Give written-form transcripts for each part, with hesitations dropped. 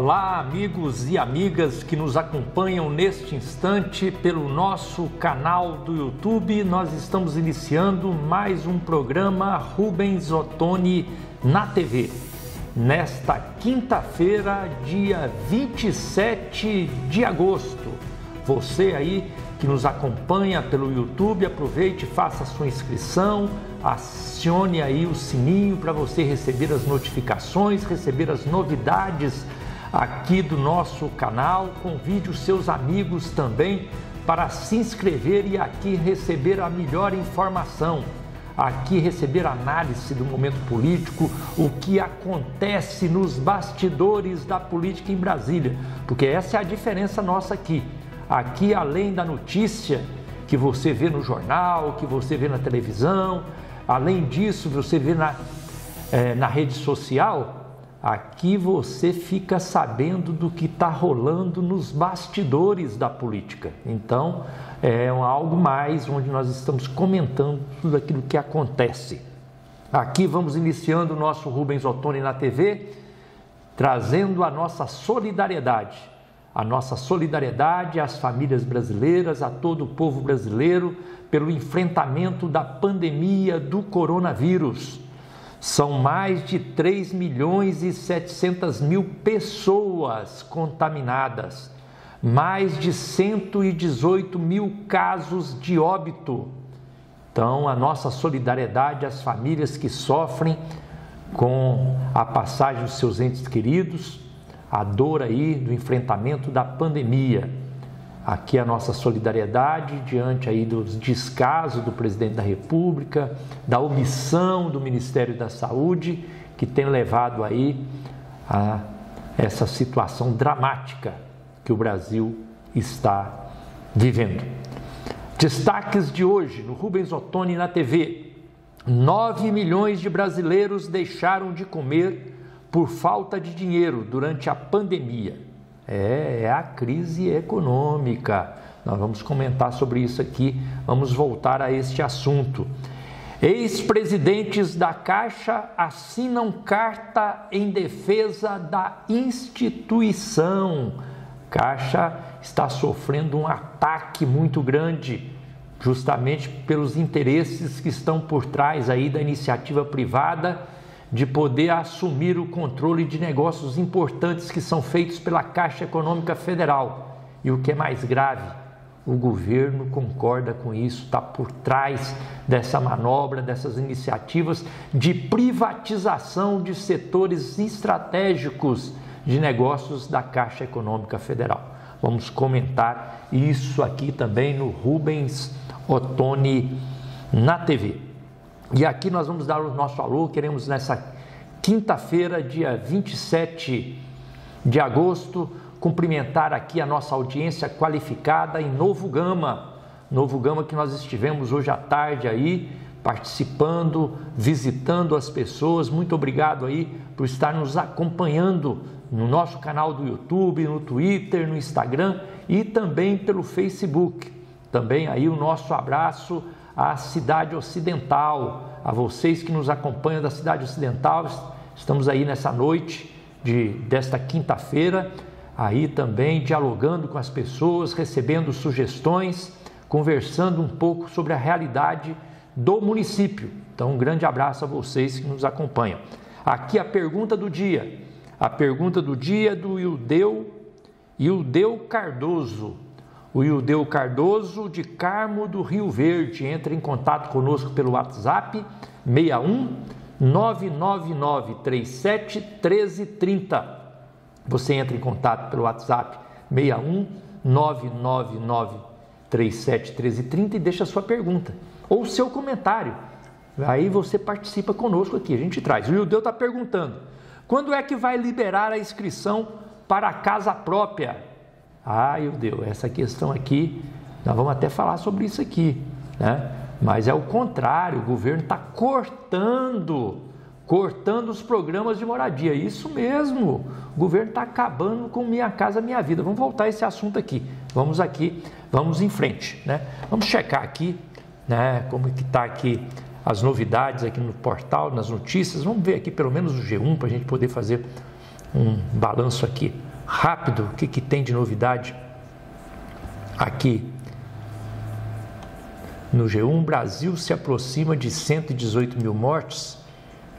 Olá, amigos e amigas que nos acompanham neste instante pelo nosso canal do YouTube. Nós estamos iniciando mais um programa Rubens Ottoni na TV. Nesta quinta-feira, dia 27 de agosto. Você aí que nos acompanha pelo YouTube, aproveite, faça a sua inscrição, acione aí o sininho para você receber as notificações, receber as novidades aqui do nosso canal. Convide os seus amigos também para se inscrever e aqui receber a melhor informação, aqui receber análise do momento político, o que acontece nos bastidores da política em Brasília, porque essa é a diferença nossa aqui. Aqui, além da notícia que você vê no jornal, que você vê na televisão, além disso, você vê na rede social, aqui você fica sabendo do que está rolando nos bastidores da política. Então, é algo mais onde nós estamos comentando tudo aquilo que acontece. Aqui vamos iniciando o nosso Rubens Ottoni na TV, trazendo a nossa solidariedade às famílias brasileiras, a todo o povo brasileiro, pelo enfrentamento da pandemia do coronavírus. São mais de 3.700.000 pessoas contaminadas, mais de 118.000 casos de óbito. Então, a nossa solidariedade às famílias que sofrem com a passagem dos seus entes queridos, a dor aí do enfrentamento da pandemia. Aqui a nossa solidariedade diante aí dos descasos do presidente da República, da omissão do Ministério da Saúde, que tem levado aí a essa situação dramática que o Brasil está vivendo. Destaques de hoje no Rubens Ottoni na TV. 9 milhões de brasileiros deixaram de comer por falta de dinheiro durante a pandemia. É a crise econômica. Nós vamos comentar sobre isso aqui, vamos voltar a este assunto. Ex-presidentes da Caixa assinam carta em defesa da instituição. Caixa está sofrendo um ataque muito grande, justamente pelos interesses que estão por trás aí da iniciativa privada, de poder assumir o controle de negócios importantes que são feitos pela Caixa Econômica Federal. E o que é mais grave, o governo concorda com isso, está por trás dessa manobra, dessas iniciativas de privatização de setores estratégicos de negócios da Caixa Econômica Federal. Vamos comentar isso aqui também no Rubens Ottoni na TV. E aqui nós vamos dar o nosso alô, queremos nessa quinta-feira, dia 27 de agosto, cumprimentar aqui a nossa audiência qualificada em Novo Gama. Novo Gama que nós estivemos hoje à tarde aí, participando, visitando as pessoas. Muito obrigado aí por estar nos acompanhando no nosso canal do YouTube, no Twitter, no Instagram e também pelo Facebook. Também aí o nosso abraço à Cidade Ocidental, a vocês que nos acompanham da Cidade Ocidental. Estamos aí nessa noite desta quinta-feira, aí também dialogando com as pessoas, recebendo sugestões, conversando um pouco sobre a realidade do município. Então, um grande abraço a vocês que nos acompanham. Aqui a pergunta do dia. A pergunta do dia é do Ildeu Cardoso. O Ildeu Cardoso de Carmo do Rio Verde. Entra em contato conosco pelo WhatsApp 61 999 37 1330. Você entra em contato pelo WhatsApp 61 999 37 1330 e deixa a sua pergunta ou seu comentário. Aí você participa conosco aqui, a gente traz. O Ildeu está perguntando: quando é que vai liberar a inscrição para a casa própria? Ildeu, essa questão aqui, nós vamos até falar sobre isso aqui, né? Mas é o contrário, o governo está cortando os programas de moradia. Isso mesmo, o governo está acabando com Minha Casa Minha Vida. Vamos voltar a esse assunto aqui. Vamos em frente, né? Vamos checar aqui, né, como que está aqui as novidades aqui no portal, nas notícias. Vamos ver aqui pelo menos o G1 para a gente poder fazer um balanço aqui rápido o que tem de novidade aqui no G1. Brasil se aproxima de 118 mil mortes,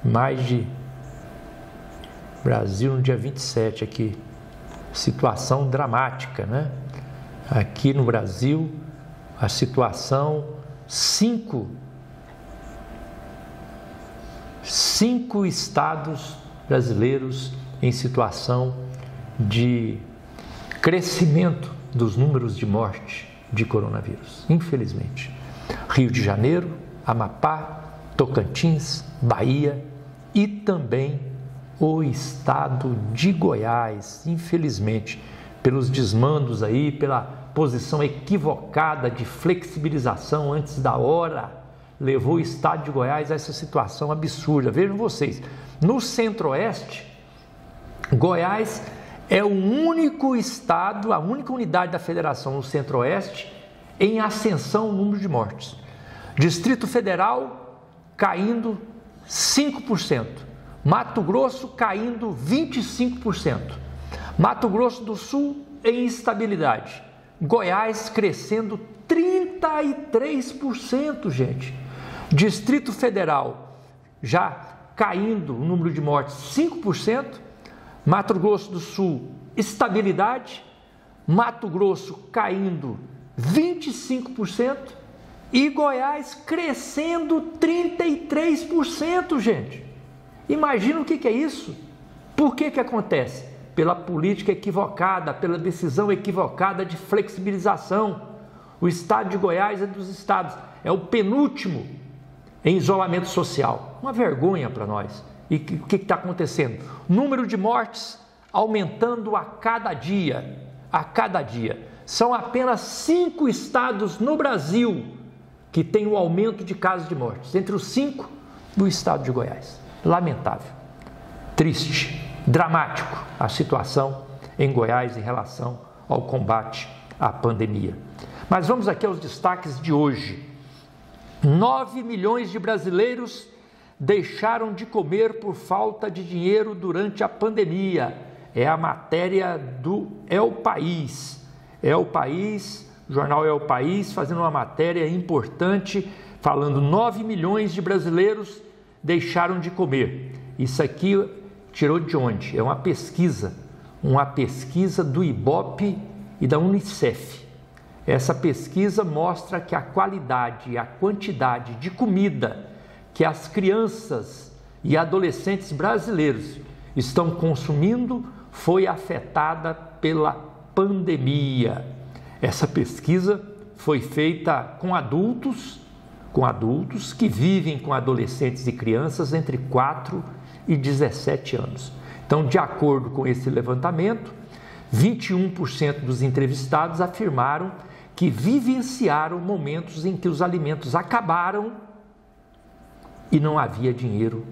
mais de Brasil no dia 27 aqui, situação dramática, né? Aqui no Brasil a situação, cinco estados brasileiros em situação de crescimento dos números de morte de coronavírus, infelizmente. Rio de Janeiro, Amapá, Tocantins, Bahia e também o estado de Goiás, infelizmente, pelos desmandos aí, pela posição equivocada de flexibilização antes da hora, levou o estado de Goiás a essa situação absurda. Vejam vocês, no Centro-Oeste, Goiás é o único estado, a única unidade da federação no Centro-Oeste em ascensão no número de mortes. Distrito Federal caindo 5%, Mato Grosso caindo 25%, Mato Grosso do Sul em instabilidade, Goiás crescendo 33%, gente. Distrito Federal já caindo o número de mortes 5%, Mato Grosso do Sul estabilidade, Mato Grosso caindo 25% e Goiás crescendo 33%, gente. Imagina o que é isso? Por que acontece? Pela política equivocada, pela decisão equivocada de flexibilização. O estado de Goiás é dos estados, é o penúltimo em isolamento social. Uma vergonha para nós. E o que está acontecendo? Número de mortes aumentando a cada dia. A cada dia. São apenas 5 estados no Brasil que têm o aumento de casos de mortes. Entre os 5, o estado de Goiás. Lamentável, triste, dramático a situação em Goiás em relação ao combate à pandemia. Mas vamos aqui aos destaques de hoje. 9 milhões de brasileiros deixaram de comer por falta de dinheiro durante a pandemia. É a matéria do É o País. É o País, o jornal É o País, fazendo uma matéria importante, falando 9 milhões de brasileiros deixaram de comer. Isso aqui tirou de onde? É uma pesquisa do IBOPE e da Unicef. Essa pesquisa mostra que a qualidade e a quantidade de comida que as crianças e adolescentes brasileiros estão consumindo foi afetada pela pandemia. Essa pesquisa foi feita com adultos que vivem com adolescentes e crianças entre 4 e 17 anos. Então, de acordo com esse levantamento, 21% dos entrevistados afirmaram que vivenciaram momentos em que os alimentos acabaram e não havia dinheiro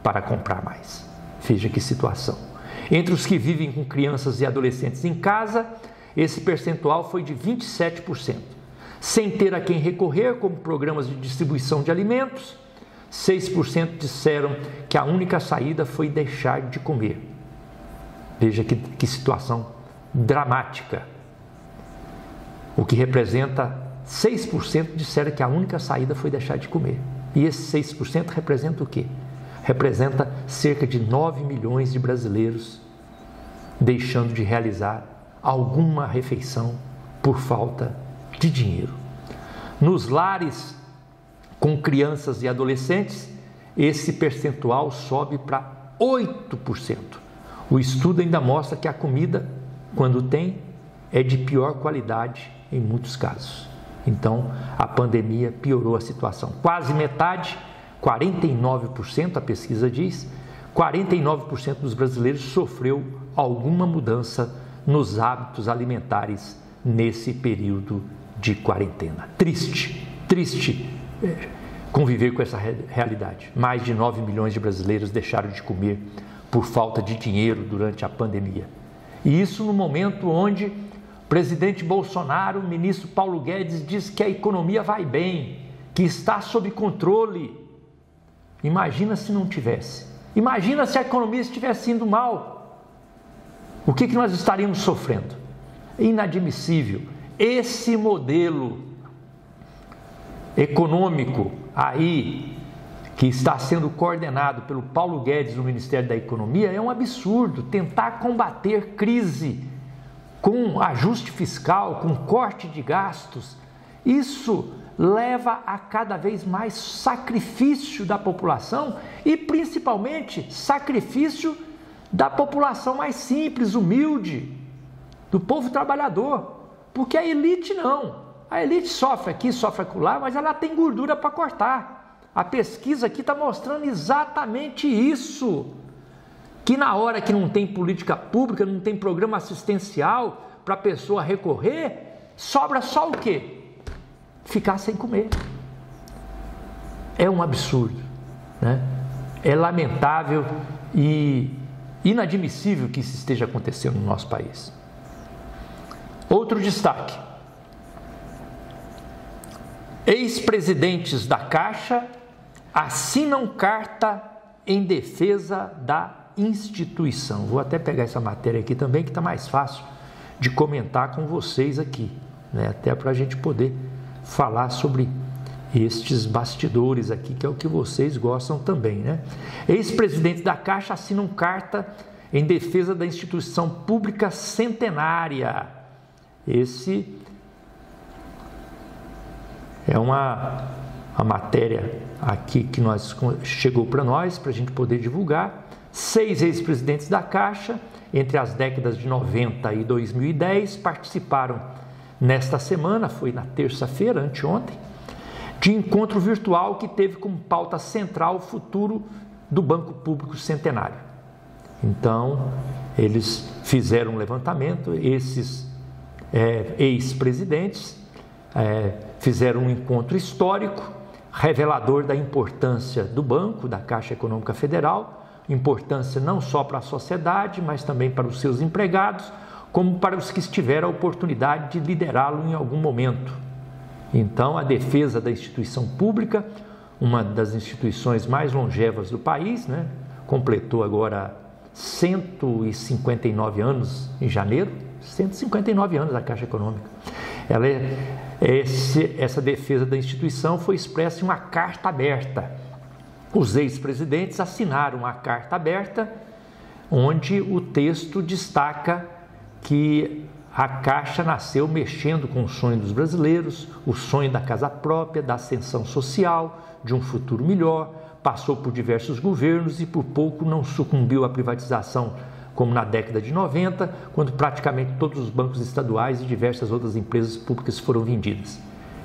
para comprar mais. Veja que situação. Entre os que vivem com crianças e adolescentes em casa, esse percentual foi de 27%. Sem ter a quem recorrer, como programas de distribuição de alimentos, 6% disseram que a única saída foi deixar de comer. Veja que situação dramática. O que representa 6% disseram que a única saída foi deixar de comer. E esse 6% representa o quê? Representa cerca de 9 milhões de brasileiros deixando de realizar alguma refeição por falta de dinheiro. Nos lares com crianças e adolescentes, esse percentual sobe para 8%. O estudo ainda mostra que a comida, quando tem, é de pior qualidade em muitos casos. Então, a pandemia piorou a situação. Quase metade, 49%, a pesquisa diz, 49% dos brasileiros sofreu alguma mudança nos hábitos alimentares nesse período de quarentena. Triste conviver com essa realidade. Mais de 9 milhões de brasileiros deixaram de comer por falta de dinheiro durante a pandemia. E isso no momento onde o presidente Bolsonaro, o ministro Paulo Guedes, diz que a economia vai bem, que está sob controle. Imagina se não tivesse. Imagina se a economia estivesse indo mal. o que nós estaríamos sofrendo? Inadmissível. Esse modelo econômico aí, que está sendo coordenado pelo Paulo Guedes no Ministério da Economia, é um absurdo. Tentar combater crise com ajuste fiscal, com corte de gastos, isso leva a cada vez mais sacrifício da população e principalmente sacrifício da população mais simples, humilde, do povo trabalhador, porque a elite não. A elite sofre aqui, sofre acolá, mas ela tem gordura para cortar. A pesquisa aqui está mostrando exatamente isso, que na hora que não tem política pública, não tem programa assistencial para a pessoa recorrer, sobra só o quê? Ficar sem comer. É um absurdo, né? É lamentável e inadmissível que isso esteja acontecendo no nosso país. Outro destaque: ex-presidentes da Caixa assinam carta em defesa da instituição. Vou até pegar essa matéria aqui também, que está mais fácil de comentar com vocês aqui, né? Até para a gente poder falar sobre estes bastidores aqui, que é o que vocês gostam também, né? Ex-presidentes da Caixa assinam carta em defesa da instituição pública centenária. Esse é a matéria aqui que chegou para nós, para a gente poder divulgar. 6 ex-presidentes da Caixa, entre as décadas de 90 e 2010, participaram nesta semana, foi na terça-feira, anteontem, de encontro virtual que teve como pauta central o futuro do Banco Público Centenário. Então, eles fizeram um levantamento, esses ex-presidentes fizeram um encontro histórico, revelador da importância do banco, da Caixa Econômica Federal, importância não só para a sociedade, mas também para os seus empregados, como para os que tiveram a oportunidade de liderá-lo em algum momento. Então, a defesa da instituição pública, uma das instituições mais longevas do país, né? Completou agora 159 anos em janeiro, 159 anos a Caixa Econômica. Essa defesa da instituição foi expressa em uma carta aberta. Os ex-presidentes assinaram a carta aberta, onde o texto destaca que a Caixa nasceu mexendo com o sonho dos brasileiros, o sonho da casa própria, da ascensão social, de um futuro melhor, passou por diversos governos e por pouco não sucumbiu à privatização, como na década de 90, quando praticamente todos os bancos estaduais e diversas outras empresas públicas foram vendidas.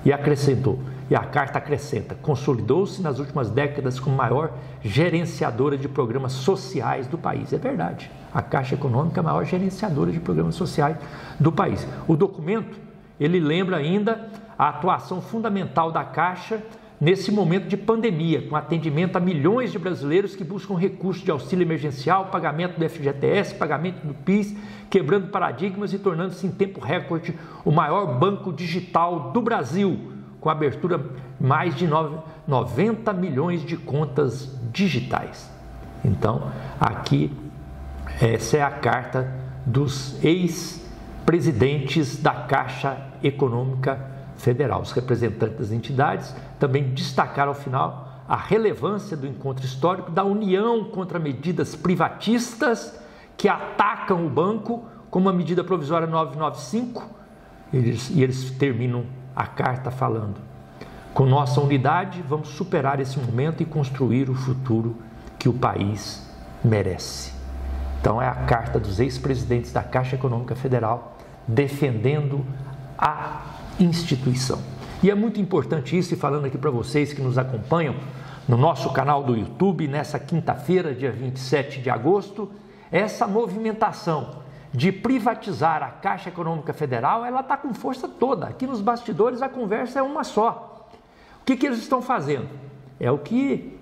E acrescentou, e a carta acrescenta, consolidou-se nas últimas décadas como maior gerenciadora de programas sociais do país. É verdade, a Caixa Econômica é a maior gerenciadora de programas sociais do país. O documento, ele lembra ainda a atuação fundamental da Caixa nesse momento de pandemia, com atendimento a milhões de brasileiros que buscam recursos de auxílio emergencial, pagamento do FGTS, pagamento do PIS, quebrando paradigmas e tornando-se em tempo recorde o maior banco digital do Brasil, com abertura de mais de 90 milhões de contas digitais. Então, aqui, essa é a carta dos ex-presidentes da Caixa Econômica Federal. Os representantes das entidades também destacaram ao final a relevância do encontro histórico da união contra medidas privatistas que atacam o banco, como a medida provisória 995, eles terminam a carta falando: com nossa unidade vamos superar esse momento e construir o futuro que o país merece. Então é a carta dos ex-presidentes da Caixa Econômica Federal defendendo a instituição. E é muito importante isso, e falando aqui para vocês que nos acompanham no nosso canal do YouTube, nessa quinta-feira, dia 27 de agosto, essa movimentação de privatizar a Caixa Econômica Federal, ela está com força toda. Aqui nos bastidores a conversa é uma só. O que eles estão fazendo? É o que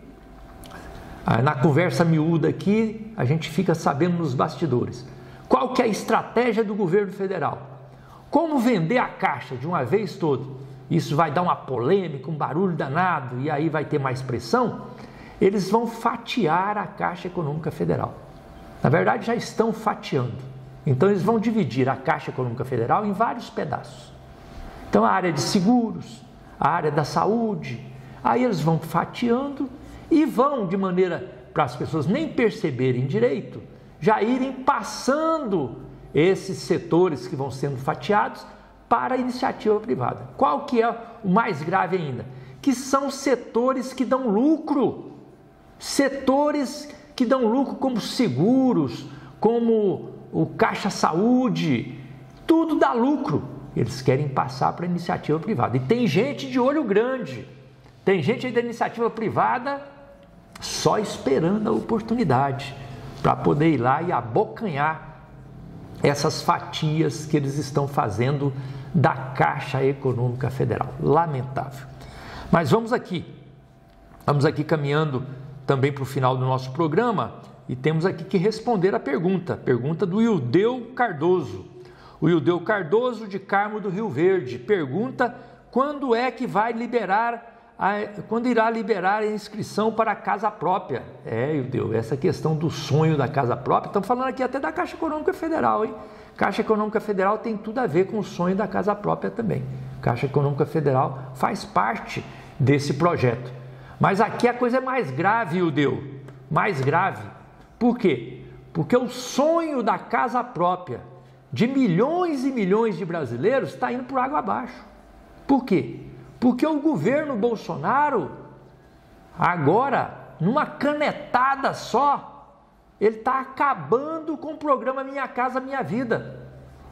na conversa miúda aqui a gente fica sabendo nos bastidores. Qual que é a estratégia do governo federal? Como vender a Caixa de uma vez toda? Isso vai dar uma polêmica, um barulho danado, e aí vai ter mais pressão? Eles vão fatiar a Caixa Econômica Federal. Na verdade, já estão fatiando. Então eles vão dividir a Caixa Econômica Federal em vários pedaços. Então a área de seguros, a área da saúde, aí eles vão fatiando e vão, de maneira para as pessoas nem perceberem direito, já irem passando esses setores que vão sendo fatiados para a iniciativa privada. Qual que é o mais grave ainda? Que são setores que dão lucro. Setores que dão lucro como seguros, como o Caixa Saúde, tudo dá lucro. Eles querem passar para a iniciativa privada. E tem gente de olho grande, tem gente aí da iniciativa privada só esperando a oportunidade para poder ir lá e abocanhar essas fatias que eles estão fazendo da Caixa Econômica Federal. Lamentável. Mas vamos aqui caminhando também para o final do nosso programa e temos aqui que responder a pergunta do Ildeu Cardoso. O Ildeu Cardoso de Carmo do Rio Verde pergunta quando é que vai quando irá liberar a inscrição para a casa própria. Ildeu, essa questão do sonho da casa própria, estamos falando aqui até da Caixa Econômica Federal, hein? Caixa Econômica Federal tem tudo a ver com o sonho da casa própria também. Caixa Econômica Federal faz parte desse projeto. Mas aqui a coisa é mais grave, Ildeu, mais grave. Por quê? Porque o sonho da casa própria de milhões e milhões de brasileiros está indo por água abaixo. Por quê? Porque o governo Bolsonaro, agora, numa canetada só, ele está acabando com o programa Minha Casa Minha Vida.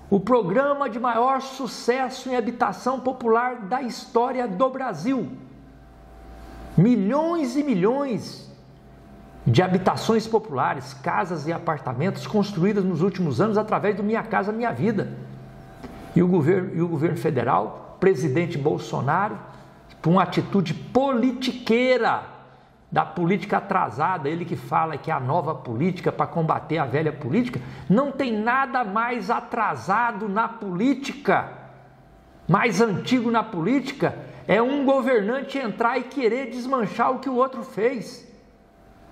O programa de maior sucesso em habitação popular da história do Brasil. Milhões e milhões de habitações populares, casas e apartamentos construídas nos últimos anos através do Minha Casa Minha Vida. E o governo federal, presidente Bolsonaro, por uma atitude politiqueira, da política atrasada, ele que fala que é a nova política para combater a velha política, não tem nada mais atrasado na política, mais antigo na política, é um governante entrar e querer desmanchar o que o outro fez.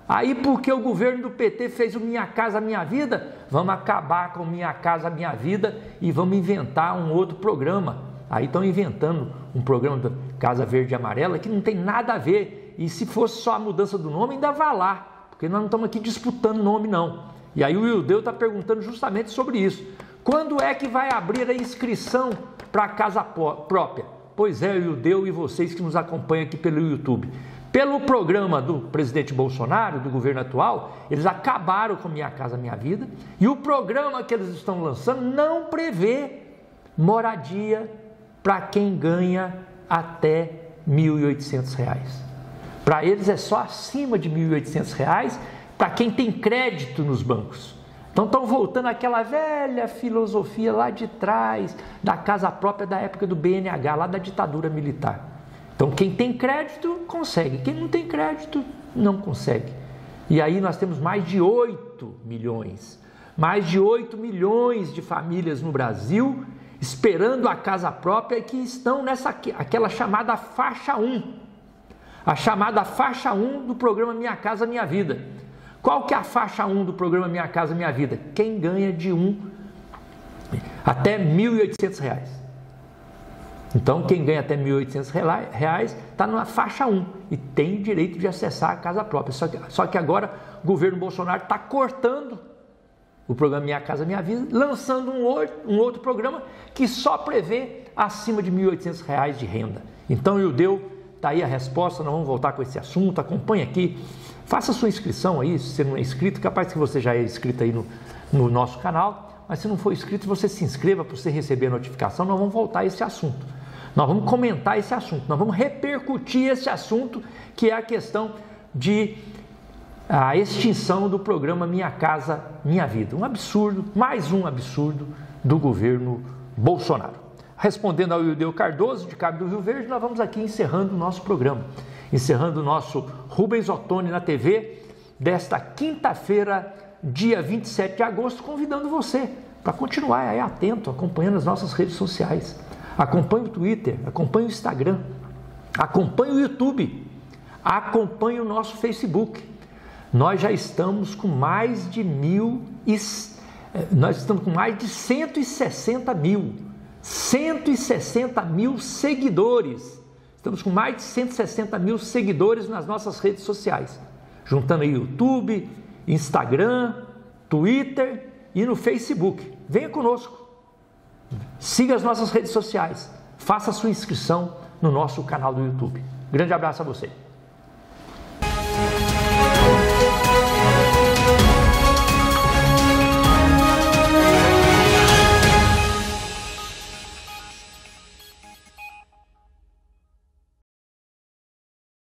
Aí porque o governo do PT fez o Minha Casa Minha Vida, vamos acabar com o Minha Casa Minha Vida e vamos inventar um outro programa. Aí estão inventando um programa da Casa Verde e Amarela que não tem nada a ver. E se fosse só a mudança do nome, ainda vai lá, porque nós não estamos aqui disputando nome não. E aí o Ildeu está perguntando justamente sobre isso. Quando é que vai abrir a inscrição para a casa própria? Pois é, Ildeu e vocês que nos acompanham aqui pelo YouTube. Pelo programa do presidente Bolsonaro, do governo atual, eles acabaram com Minha Casa Minha Vida e o programa que eles estão lançando não prevê moradia para quem ganha até R$ 1.800. Para eles é só acima de R$ 1.800 para quem tem crédito nos bancos. Então estão voltando àquela velha filosofia lá de trás, da casa própria da época do BNH, lá da ditadura militar. Então quem tem crédito consegue, quem não tem crédito não consegue. E aí nós temos mais de 8 milhões de famílias no Brasil esperando a casa própria e que estão aquela chamada faixa 1. A chamada faixa 1 do programa Minha Casa Minha Vida. Qual que é a faixa 1 do programa Minha Casa Minha Vida? Quem ganha de até R$ 1.800. Então, quem ganha até R$ 1.800 está na faixa 1 e tem direito de acessar a casa própria. Só que agora o governo Bolsonaro está cortando o programa Minha Casa Minha Vida, lançando um outro programa que só prevê acima de R$ 1.800 de renda. Então, Ildeu, está aí a resposta, nós vamos voltar com esse assunto, acompanhe aqui, faça sua inscrição aí, se você não é inscrito, capaz que você já é inscrito aí no nosso canal, mas se não for inscrito, você se inscreva para você receber a notificação, nós vamos voltar a esse assunto, nós vamos comentar esse assunto, nós vamos repercutir esse assunto, que é a questão de a extinção do programa Minha Casa Minha Vida, um absurdo, mais um absurdo do governo Bolsonaro. Respondendo ao Ildeu Cardoso, de Cabo do Rio Verde, nós vamos aqui encerrando o nosso programa, encerrando o nosso Rubens Ottoni na TV, desta quinta-feira, dia 27 de agosto, convidando você para continuar aí atento, acompanhando as nossas redes sociais. Acompanhe o Twitter, acompanhe o Instagram, acompanhe o YouTube, acompanhe o nosso Facebook. Nós já estamos com mais de Nós estamos com mais de 160 mil seguidores. Estamos com mais de 160 mil seguidores nas nossas redes sociais, juntando aí YouTube, Instagram, Twitter e no Facebook. Venha conosco, siga as nossas redes sociais, faça a sua inscrição no nosso canal do YouTube. Grande abraço a você.